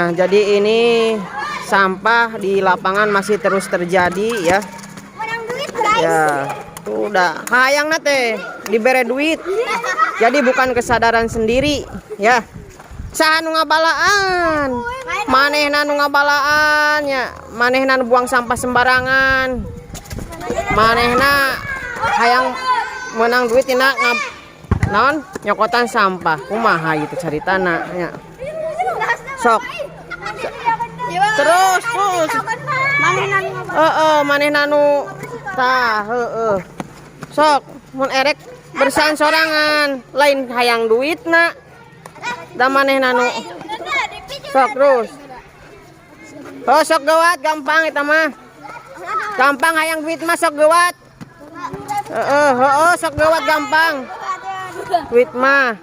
Nah, jadi ini sampah di lapangan masih terus terjadi ya. Ya, tuh udah hayang nate dibere duit. Jadi bukan kesadaran sendiri ya. Saha nu ngabalaan? Manehna nu ngabalaan ya. Manehna nu buang sampah sembarangan. Manehna hayang menang duit tina naon nyokotan sampah. Kumaha gitu caritana nya. Sok. Terus. Manehna nu tah heueuh. Sok mun erek bersan sorangan lain hayang duitna. Da manehna nu sok terus. Oh sok gawat gampang eta mah. Gampang hayang duit mah sok gawat. Sok gawat gampang. Duit mah.